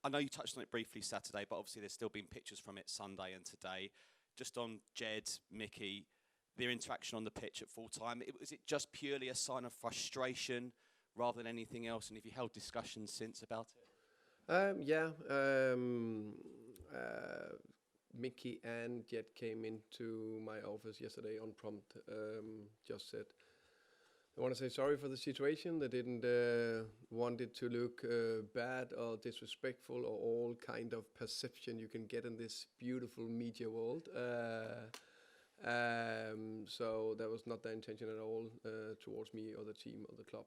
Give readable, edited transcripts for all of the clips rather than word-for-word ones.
I know you touched on it briefly Saturday, but obviously there's still been pictures from it Sunday and today. Just on Jed, Mickey, their interaction on the pitch at full time, was it just purely a sign of frustration rather than anything else? And have you held discussions since about it? Yeah, Mickey and Jet came into my office yesterday unprompted. Just said they want to say sorry for the situation. They didn't want it to look bad or disrespectful or all kind of perception you can get in this beautiful media world. So that was not their intention at all towards me or the team or the club.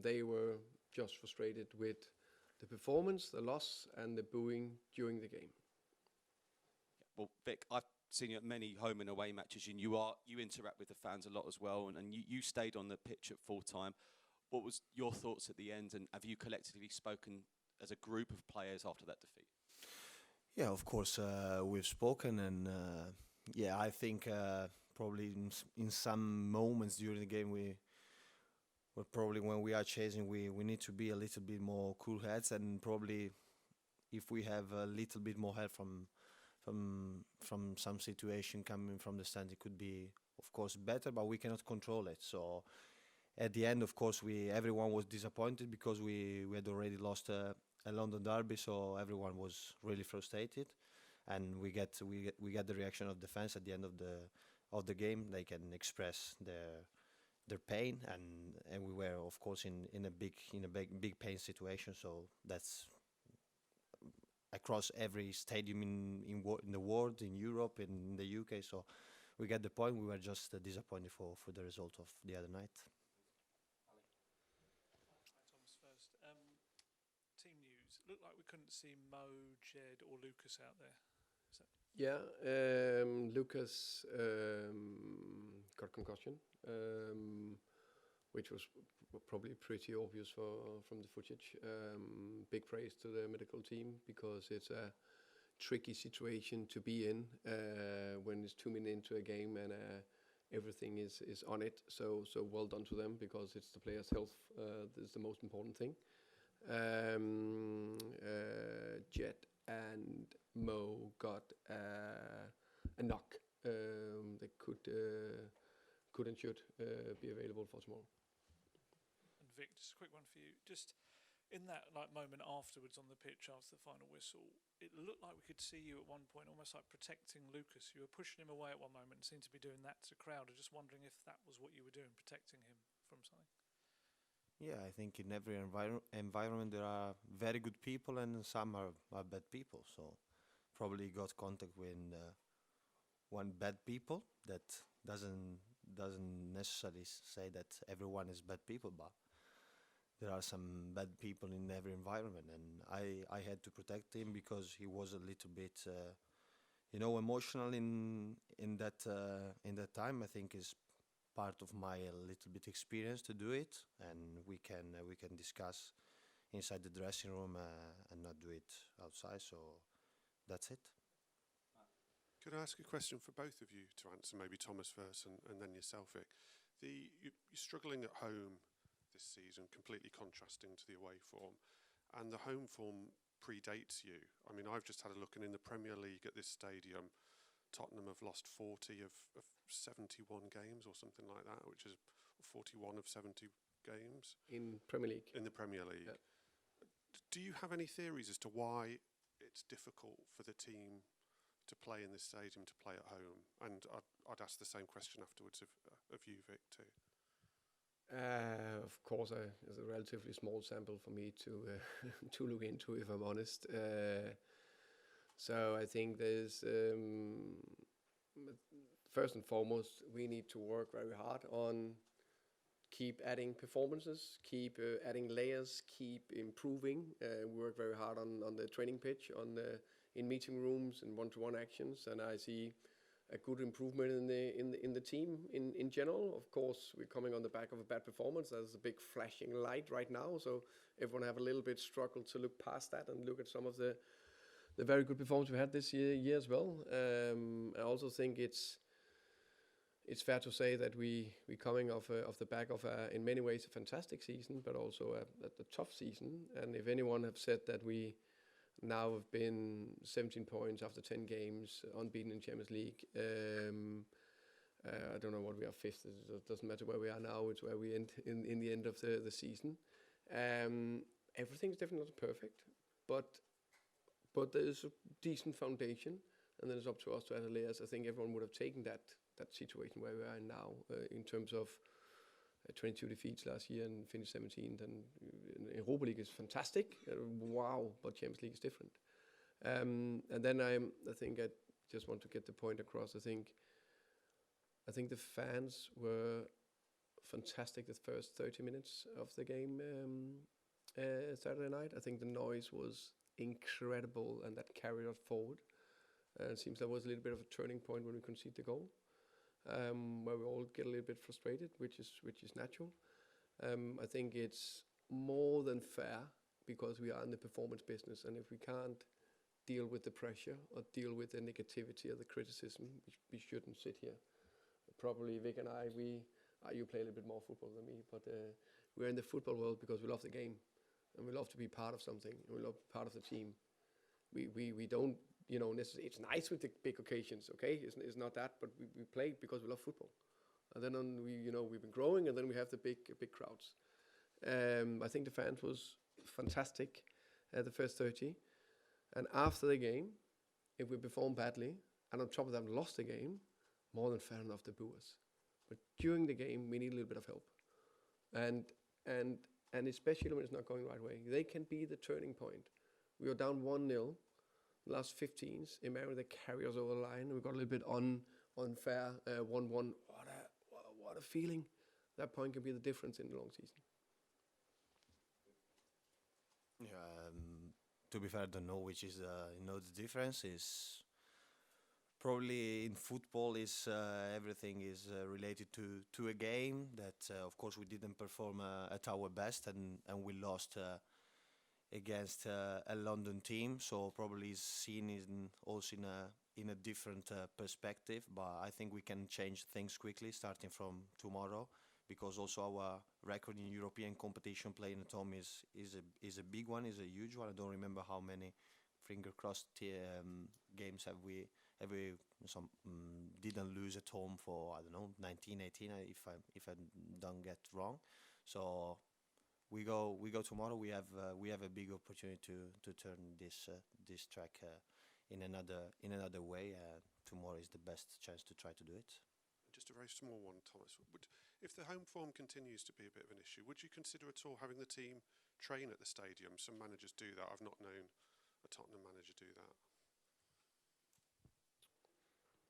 They were just frustrated with the performance, the loss, and the booing during the game. Well, Vic, I've seen you at many home and away matches, and you interact with the fans a lot as well, and you stayed on the pitch at full time. What was your thoughts at the end, and have you collectively spoken as a group of players after that defeat? Yeah, of course, we've spoken, and yeah, I think probably in some moments during the game well, probably when we are chasing, we need to be a little bit more cool heads, and probably if we have a little bit more help from some situation coming from the stand, it could be, of course, better, but we cannot control it. So at the end, of course, everyone was disappointed because we had already lost a London derby, so everyone was really frustrated, and we get the reaction of the fans at the end of the game. They can express their pain, and we were, of course, in a big pain situation. So that's across every stadium in the world, in Europe, in the UK. So we get the point. We were just disappointed for the result of the other night. Thomas first. Team news. Looked like we couldn't see Mo, Jed, or Lucas out there. Yeah, Lucas got concussion, which was probably pretty obvious from the footage. Big praise to the medical team because it's a tricky situation to be in when it's 2 minutes into a game and everything is on it. So well done to them because it's the players' health that's the most important thing. Jet and Mo got a knock. They could and should be available for tomorrow. And Vic, just a quick one for you. Just in that moment afterwards on the pitch after the final whistle, it looked like we could see you at one point almost like protecting Lucas. You were pushing him away at one moment and seemed to be doing that to the crowd. I'm just wondering if that was what you were doing, protecting him from something. Yeah, I think in every environment there are very good people and some are bad people. So probably got contact with one bad people. That doesn't necessarily say that everyone is bad people, but there are some bad people in every environment, and I had to protect him because he was a little bit, emotional in that time. I think is part of my little bit experience to do it, and we can discuss inside the dressing room and not do it outside. So that's it. Could I ask a question for both of you to answer, maybe Thomas first and then yourself, Vic? You're struggling at home this season, completely contrasting to the away form, and the home form predates you. I mean, I've just had a look, and in the Premier League at this stadium, Tottenham have lost 40 of 71 games or something like that, which is 41 of 70 games. In Premier League? In the Premier League. Yeah. Do you have any theories as to why it's difficult for the team to play in this stadium, to play at home? And I'd ask the same question afterwards of you, Vic, too. Of course, it's a relatively small sample for me to to look into, if I'm honest. So I think there's first and foremost we need to work very hard on keep adding performances, keep adding layers, keep improving. We work very hard on the training pitch, in meeting rooms and one-to-one actions, and I see a good improvement in the team in general. Of course, we're coming on the back of a bad performance. There's a big flashing light right now, so everyone have a little bit struggle to look past that and look at some of the very good performance we had this year as well. I also think it's it's fair to say that we coming off the back of in many ways a fantastic season, but also a tough season. And if anyone have said that we now have been 17 points after 10 games, unbeaten in Champions League. I don't know what we are, fifth. It doesn't matter where we are now. It's where we end in the end of the season. Everything's definitely not perfect, but there's a decent foundation, and then it's up to us to add layers. I think everyone would have taken that situation where we are in now in terms of 22 defeats last year and finished 17th. And Europa League is fantastic. Wow, but Champions League is different. And then I think I just want to get the point across. I think the fans were fantastic the first 30 minutes of the game Saturday night. I think the noise was incredible, and that carried us forward. It seems that was a little bit of a turning point when we conceded the goal, where we all get a little bit frustrated, which is natural. I think it's more than fair because we are in the performance business, and if we can't deal with the pressure or deal with the negativity or the criticism, we shouldn't sit here. Probably Vic and I, you play a little bit more football than me, but we're in the football world because we love the game, and we love to be part of something, and we love part of the team. We don't, it's nice with the big occasions, okay? It's not that, but we play because we love football. And then we've been growing, and then we have the big crowds. I think the fans was fantastic the first 30. And after the game, if we perform badly, and on top of that lost the game, more than fair enough to boo us. But during the game, we need a little bit of help. And especially when it's not going the right way. They can be the turning point. We were down 1-0, last 15s. Imagine they carry us over the line. We got a little bit unfair 1-1. What a feeling. That point can be the difference in the long season. Yeah, to be fair, I don't know which is the difference is probably in football is everything is related to a game that of course we didn't perform at our best, and we lost against a London team, so probably is seen also in a different perspective. But I think we can change things quickly starting from tomorrow, because also our record in European competition playing at home is a big one, is a huge one. I don't remember how many finger crossed games have we didn't lose at home for, I don't know, 19, 18 if I don't get wrong. So we go tomorrow. We have a big opportunity to turn this track in another way. Tomorrow is the best chance to try to do it. Just a very small one, Thomas. If the home form continues to be a bit of an issue, would you consider at all having the team train at the stadium? Some managers do that. I've not known a Tottenham manager do that.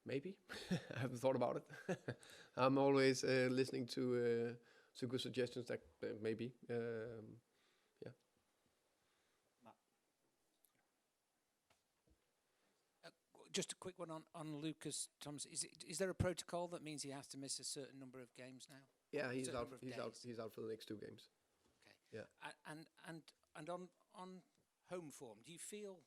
Maybe. I haven't thought about it. I'm always listening to good suggestions that maybe. Yeah. Just a quick one on Lucas Thomas. Is there a protocol that means he has to miss a certain number of games now? Yeah, he's out. He's out for the next 2 games. Okay. Yeah. And on home form, do you feel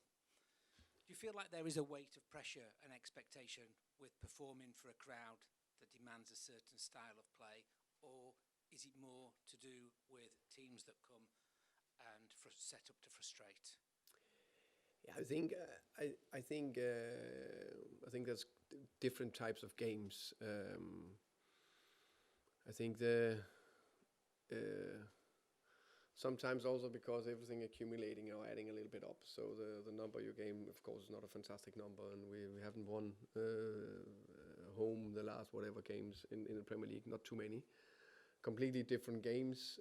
like there is a weight of pressure and expectation with performing for a crowd that demands a certain style of play, or is it more to do with teams that come and set up to frustrate? Yeah, I think there's different types of games. I think sometimes also because everything accumulating or adding a little bit up. So the number you game, of course, is not a fantastic number, and we haven't won home the last whatever games in the Premier League. Not too many. Completely different games.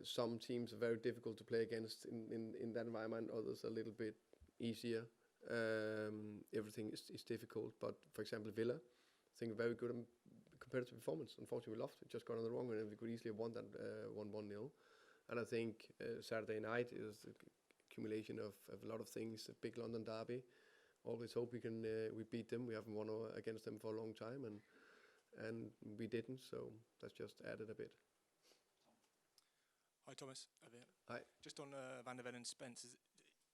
Some teams are very difficult to play against in that environment. Others a little bit easier. Everything is difficult. But for example, Villa, I think very good competitive performance. Unfortunately, we lost. We just got on the wrong one, and we could easily have won that 1-0. And I think Saturday night is the accumulation of a lot of things. A big London derby. Always hope we beat them. We haven't won against them for a long time, and we didn't. So that's just added a bit. Hi Thomas. Hi. Just on Van der Ven and Spence,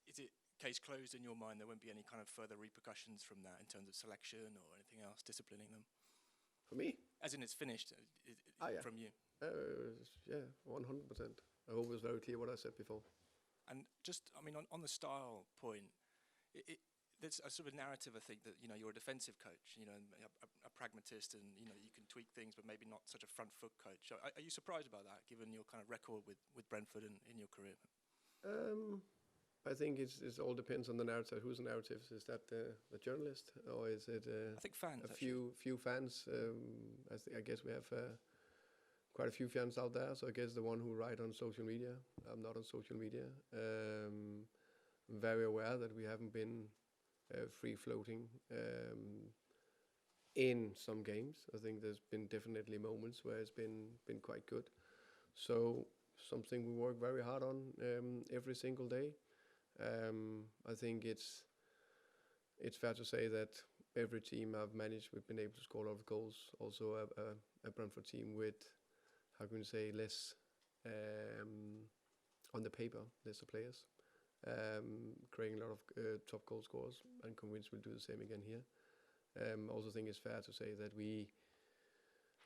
is it case closed in your mind? There won't be any kind of further repercussions from that in terms of selection or anything else, disciplining them? For me? As in it's finished Yeah. from you? Yeah, 100%. I hope it was very clear what I said before. And just, I mean, on the style point, there's a sort of narrative, I think, that, you know, you're a defensive coach, you know, and a pragmatist, and, you know, you can tweak things, but maybe not such a front foot coach. Are you surprised about that, given your kind of record with Brentford in your career? I think it all depends on the narrative. Whose narrative is that? The journalist, or is it? I think fans. A few fans. I guess we have quite a few fans out there. So I guess the one who write on social media. I'm not on social media. I'm very aware that we haven't been free floating in some games. I think there's been definitely moments where it's been quite good. So something we work very hard on every single day. I think it's fair to say that every team I've managed, we've been able to score a lot of goals. Also a Brentford team with, how can you say, less on the paper, lesser players, creating a lot of top goal scorers, and convinced we'll do the same again here. Also think it's fair to say that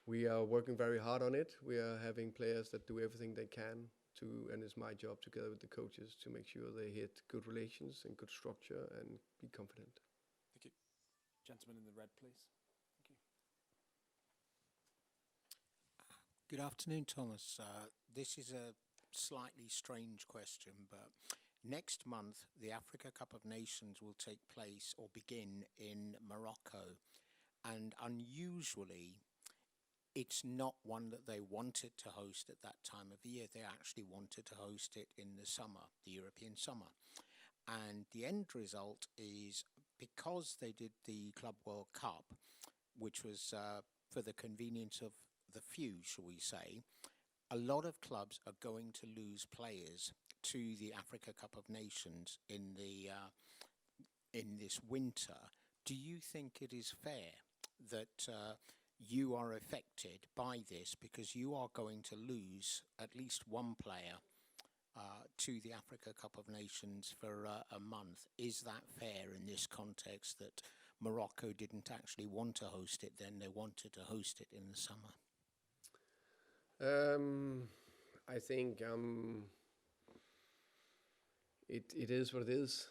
we are working very hard on it. We are having players that do everything they can to, and it's my job together with the coaches to make sure they hit good relations and good structure and be confident. Thank you. Gentleman in the red, please. Thank you. Good afternoon, Thomas. This is a slightly strange question, but next month the Africa Cup of Nations will take place or begin in Morocco, and unusually it's not one that they wanted to host at that time of year. They actually wanted to host it in the summer, the European summer. And the end result is, because they did the Club World Cup, which was for the convenience of the few, shall we say, a lot of clubs are going to lose players to the Africa Cup of Nations in this winter. Do you think it is fair that you are affected by this, because you are going to lose at least one player to the Africa Cup of Nations for a month? Is that fair in this context, that Morocco didn't actually want to host it then, they wanted to host it in the summer? I think it is what it is.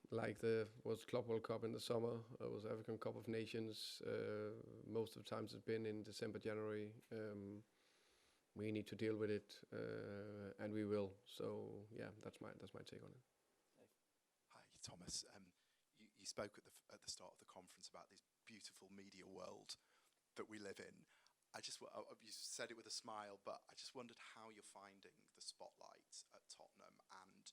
Like was Club World Cup in the summer, was African Cup of Nations. Most of the times it's been in December, January. We need to deal with it, and we will. So yeah, that's my take on it. Hi, Thomas. You spoke at the start of the conference about this beautiful media world that we live in. You said it with a smile, but I just wondered how you're finding the spotlight at Tottenham and,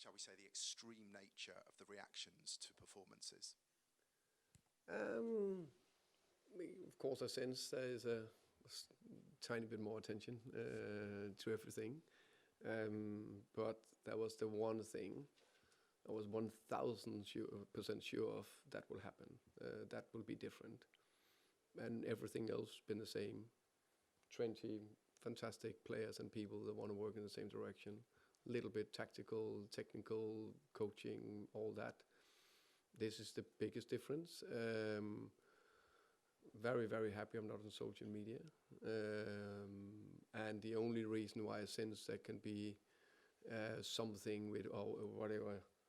shall we say, the extreme nature of the reactions to performances. Of course, I sense there is a tiny bit more attention to everything, but that was the one thing I was 1,000% sure of that will happen. That will be different, and everything else been the same. 20 fantastic players and people that want to work in the same direction. Little bit tactical, technical, coaching, all that. This is the biggest difference. Very, very happy I'm not on social media. And the only reason why I sense there can be something with, or whatever,